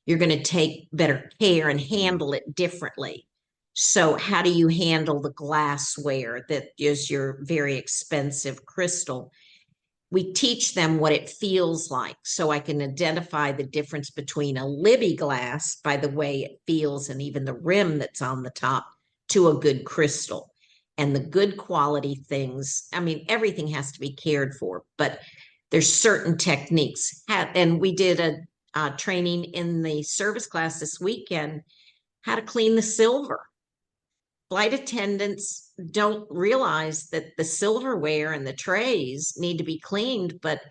You're going to take better care and Mm. handle it differently. So, how do you handle the glassware that is your very expensive crystal? We teach them what it feels like, so I can identify the difference between a Libby glass by the way it feels and even the rim that's on the top, to a good crystal. And the good quality things, I mean, everything has to be cared for, but there's certain techniques. And we did a training in the service class this weekend, how to clean the silver. Flight attendants don't realize that the silverware and the trays need to be cleaned, but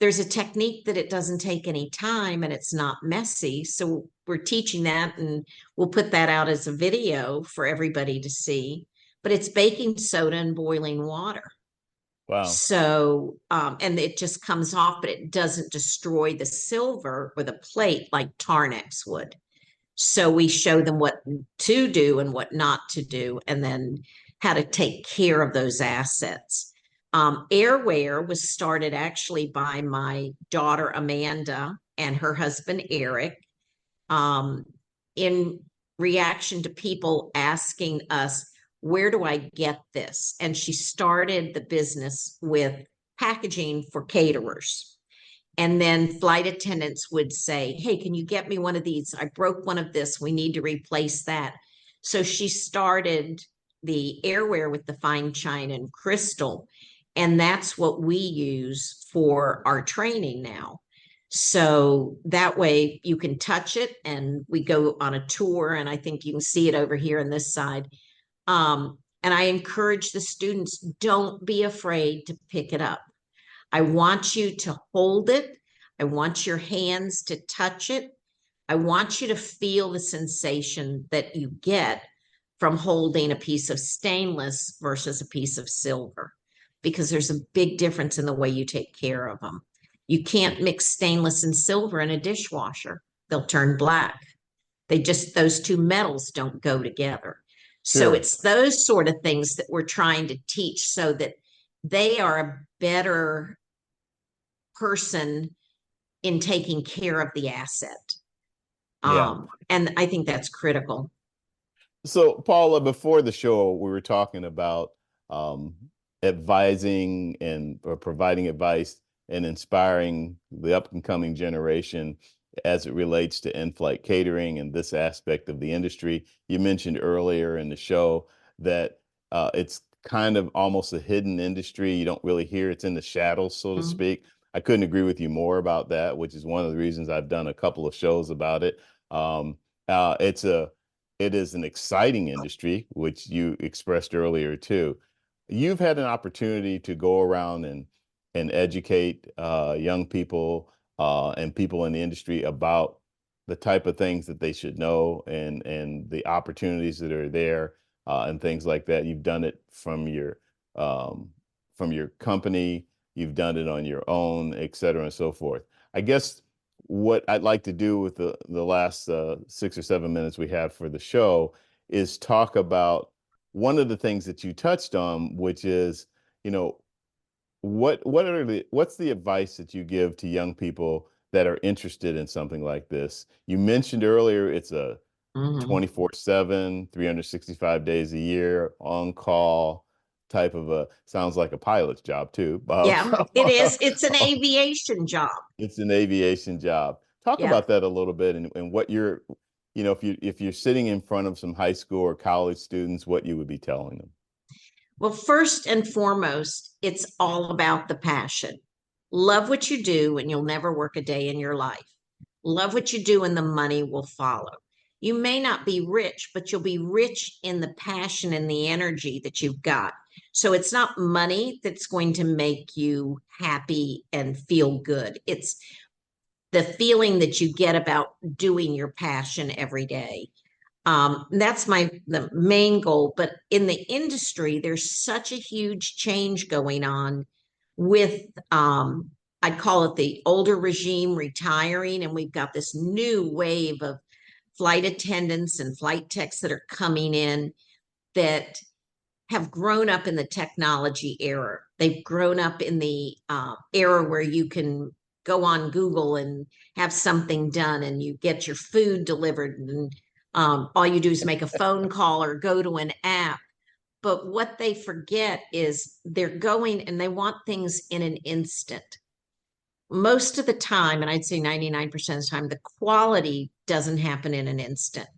there's a technique that it doesn't take any time and it's not messy. So we're teaching that, and we'll put that out as a video for everybody to see. But it's baking soda and boiling water. Wow. So, and it just comes off, but it doesn't destroy the silver or the plate like Tarnex would. So we show them what to do and what not to do, and then how to take care of those assets. Airware was started actually by my daughter Amanda and her husband Eric, um, in reaction to people asking us, where do I get this? And she started the business with packaging for caterers. And then flight attendants would say, hey, can you get me one of these? I broke one of this. We need to replace that. So she started the airware with the fine china and crystal. And that's what we use for our training now. So that way you can touch it, and we go on a tour, and I think you can see it over here on this side. And I encourage the students, don't be afraid to pick it up. I want you to hold it. I want your hands to touch it. I want you to feel the sensation that you get from holding a piece of stainless versus a piece of silver, because there's a big difference in the way you take care of them. You can't mix stainless and silver in a dishwasher, they'll turn black. Those two metals don't go together. So Sure. it's those sort of things that we're trying to teach, so that they are a better person in taking care of the asset. Yeah. And I think that's critical. So, Paula, before the show, we were talking about um, advising and or providing advice and inspiring the up and coming generation as it relates to in-flight catering and this aspect of the industry. You mentioned earlier in the show that it's kind of almost a hidden industry. You don't really hear it's in the shadows, so to Mhm. speak. I couldn't agree with you more about that, which is one of the reasons I've done a couple of shows about it. Um, uh, it's a it is an exciting industry, which you expressed earlier too. You've had an opportunity to go around and and educate young people and people in the industry about the type of things that they should know and the opportunities that are there and things like that. You've done it from your company, you've done it on your own, et cetera, and so forth. I guess what I'd like to do with the last 6 or 7 minutes we have for the show is talk about one of the things that you touched on, which is, you know, what's the advice that you give to young people that are interested in something like this? You mentioned earlier it's a Mhm. 24/7, 365 days a year, on call type of sounds like a pilot's job too. Yeah, it is. It's an aviation job. It's an aviation job. Talk Yeah. about that a little bit and what you're, if you're sitting in front of some high school or college students, what you would be telling them. Well, first and foremost, it's all about the passion. Love what you do, and you'll never work a day in your life. Love what you do, and the money will follow. You may not be rich, but you'll be rich in the passion and the energy that you've got. So it's not money that's going to make you happy and feel good. It's the feeling that you get about doing your passion every day. That's the main goal. But in the industry, there's such a huge change going on with, I'd call it the older regime retiring, and we've got this new wave of flight attendants and flight techs that are coming in that have grown up in the technology era. They've grown up in the era where you can go on Google and have something done, and you get your food delivered, and all you do is make a phone call or go to an app. But what they forget is they're going and they want things in an instant. Most of the time, and I'd say 99% of the time, the quality doesn't happen in an instant.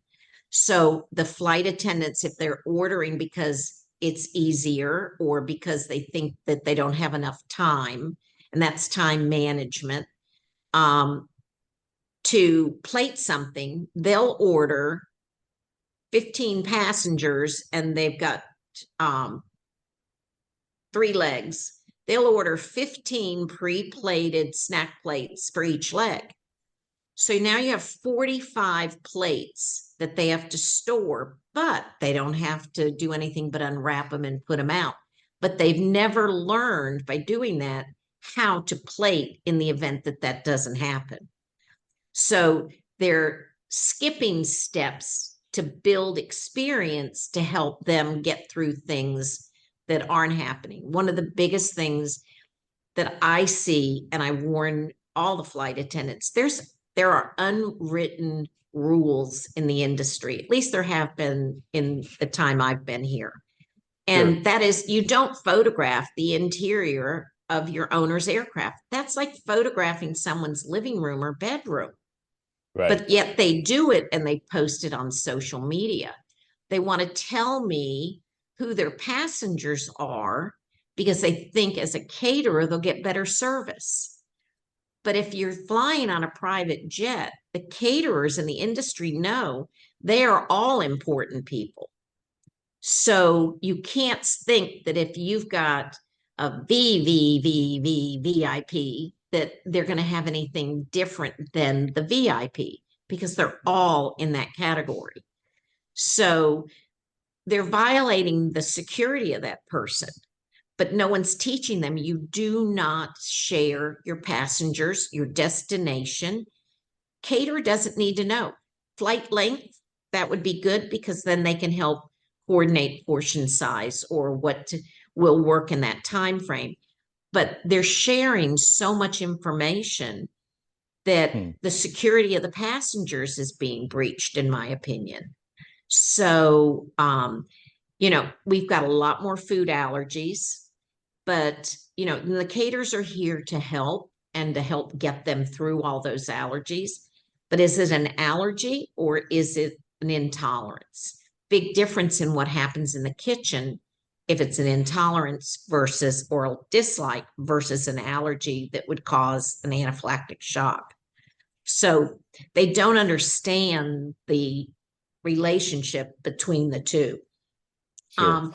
So the flight attendants, if they're ordering because it's easier or because they think that they don't have enough time, and that's time management, to plate something, they'll order 15 passengers and they've got 3 legs. They'll order 15 pre-plated snack plates for each leg. So now you have 45 plates that they have to store, but they don't have to do anything but unwrap them and put them out. But they've never learned by doing that how to plate in the event that that doesn't happen. So they're skipping steps to build experience to help them get through things that aren't happening. One of the biggest things that I see, and I warn all the flight attendants, there are unwritten rules in the industry. At least there have been in the time I've been here. And Sure. that is, you don't photograph the interior of your owner's aircraft. That's like photographing someone's living room or bedroom. Right. But yet they do it and they post it on social media. They want to tell me who their passengers are because they think as a caterer they'll get better service. But if you're flying on a private jet, the caterers in the industry know they are all important people. So you can't think that if you've got a VIP, that they're going to have anything different than the VIP because they're all in that category. So they're violating the security of that person, but no one's teaching them. You do not share your passengers, your destination. Caterer doesn't need to know. Flight length, that would be good because then they can help coordinate portion size or what will work in that time frame. But they're sharing so much information that Hmm. the security of the passengers is being breached, in my opinion. So, we've got a lot more food allergies, but, the caterers are here to help and to help get them through all those allergies. But is it an allergy or is it an intolerance? Big difference in what happens in the kitchen if it's an intolerance versus oral dislike versus an allergy that would cause an anaphylactic shock. So they don't understand the relationship between the two. Sure. Um,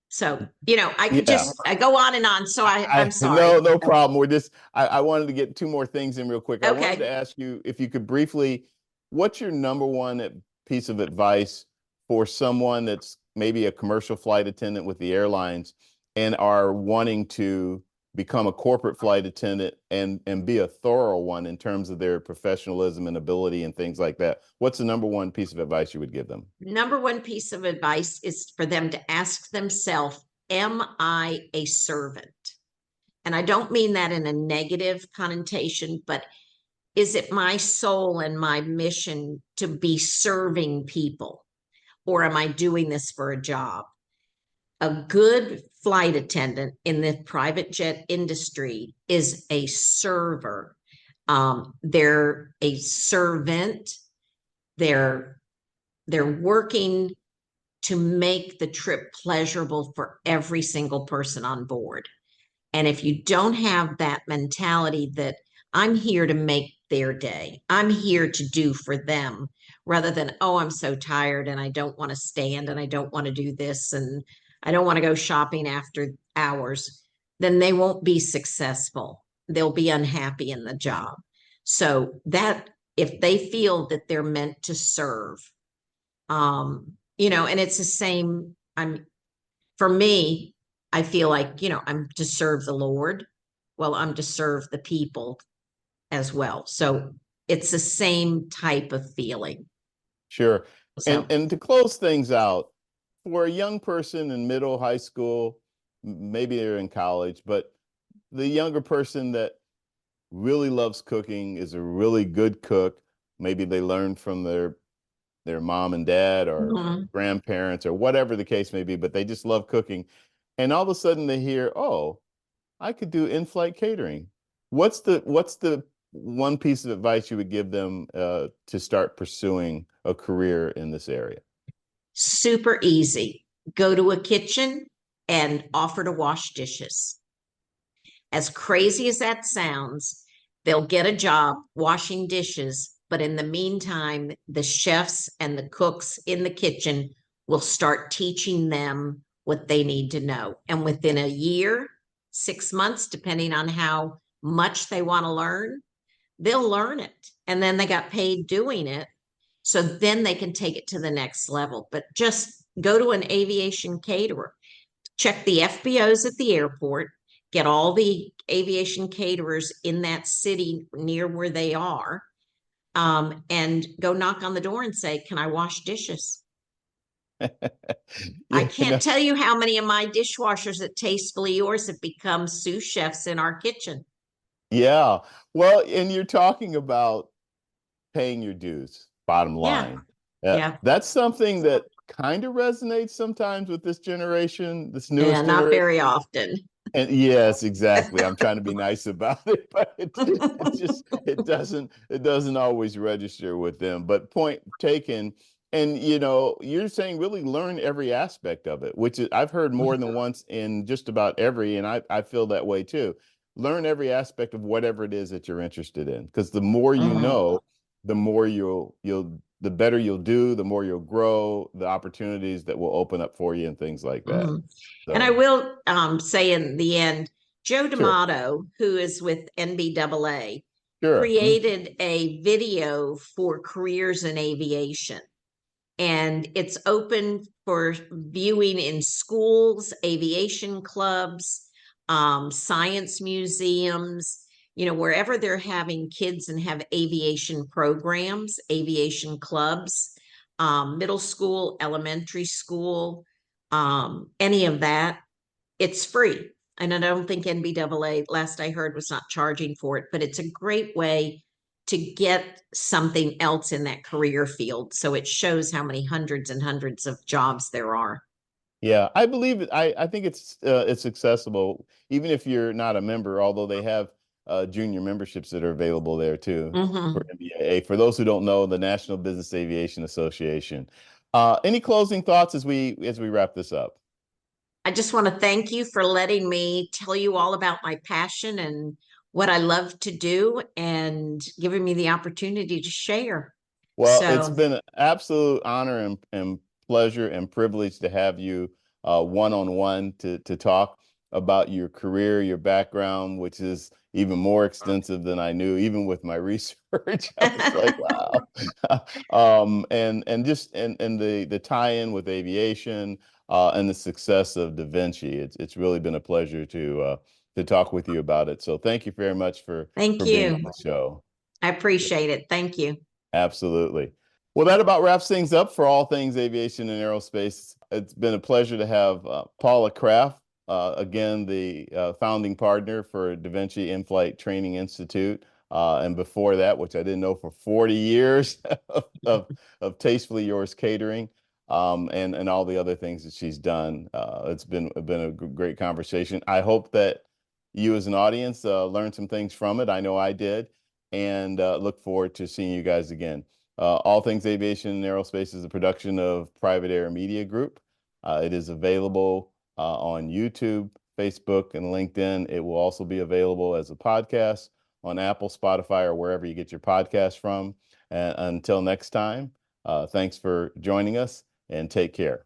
So, I could Yeah. just I go on and on. So I'm No, sorry. no problem. I wanted to get two more things in real quick. I wanted to Okay. ask you if you could briefly, what's your number one piece of advice for someone that's maybe a commercial flight attendant with the airlines and are wanting to become a corporate flight attendant and be a thorough one in terms of their professionalism and ability and things like that? What's the number one piece of advice you would give them? Number one piece of advice is for them to ask themselves, am I a servant? And I don't mean that in a negative connotation, but is it my soul and my mission to be serving people? Or am I doing this for a job? A good flight attendant in the private jet industry is a server. They're a servant. They're working to make the trip pleasurable for every single person on board. And if you don't have that mentality that I'm here to make their day, I'm here to do for them, rather than, oh, I'm so tired and I don't want to stand and I don't want to do this and I don't want to go shopping after hours, then they won't be successful. They'll be unhappy in the job. So that if they feel that they're meant to serve, and it's the same. For me, I feel like, I'm to serve the Lord. Well, I'm to serve the people as well. So it's the same type of feeling. Sure. So, And to close things out, for a young person in middle high school, maybe they're in college, but the younger person that really loves cooking, is a really good cook, maybe they learned from their mom and dad or mhm. grandparents or whatever the case may be, but they just love cooking. And all of a sudden they hear, oh, I could do in-flight catering. What's the one piece of advice you would give them to start pursuing a career in this area? Super easy. Go to a kitchen and offer to wash dishes. As crazy as that sounds, they'll get a job washing dishes. But in the meantime, the chefs and the cooks in the kitchen will start teaching them what they need to know. And within a year, 6 months, depending on how much they want to learn, they'll learn it. And then they got paid doing it. So then they can take it to the next level. But just go to an aviation caterer, check the FBOs at the airport, get all the aviation caterers in that city near where they are, and go knock on the door and say, can I wash dishes? I Yeah, can't tell you how many of my dishwashers at Tastefully Yours have become sous chefs in our kitchen. yeah. Well, and you're talking about paying your dues, bottom Yeah, line. yeah, That's something that kind of resonates sometimes with this generation, this yeah, newest not generation. very often. And yes, exactly. I'm trying to be nice about it, but it doesn't always register with them. But point taken. And you're saying really learn every aspect of it, which is I've heard more than once in just about every, and I feel that way too. Learn every aspect of whatever it is that you're interested in. Because the more you Mhm, know, the more the better you'll do, the more you'll grow, the opportunities that will open up for you and things like that. mhm. And I So will say in the end, Joe sure, D'Amato, who is with NBAA, sure. created a video for careers in aviation. And it's open for viewing in schools, aviation clubs, science museums, wherever they're having kids and have aviation programs, aviation clubs, middle school, elementary school, any of that, it's free. And I don't think NBAA, last I heard, was not charging for it, but it's a great way to get something else in that career field. So it shows how many hundreds and hundreds of jobs there are. Yeah, I believe it. I think it's accessible, even if you're not a member, although they have junior memberships that are available there too for Mhm. NBAA. For those who don't know, the National Business Aviation Association. Any closing thoughts as we wrap this up? I just want to thank you for letting me tell you all about my passion and what I love to do and giving me the opportunity to share. Well, it's So, been an absolute honor and pleasure and privilege to have you one-on-one to talk about your career, your background, which is even more extensive than I knew, even with my research. I was like, wow. And the tie-in with aviation and the success of DaVinci. It's really been a pleasure to talk with you about it. So thank you very much Thank for being on you. the show. I appreciate it. Thank you. Absolutely. Well, that about wraps things up for all things aviation and aerospace. It's been a pleasure to have Paula Kraft, again, the founding partner for DaVinci Inflight Training Institute. And before that, which I didn't know, for 40 years of, of Tastefully Yours Catering, and all the other things that she's done. It's been a great conversation. I hope that you as an audience learned some things from it. I know I did, and look forward to seeing you guys again. All Things Aviation and Aerospace is a production of Private Air Media Group. It is available on YouTube, Facebook, and LinkedIn. It will also be available as a podcast on Apple, Spotify, or wherever you get your podcast from. And until next time, thanks for joining us, and take care.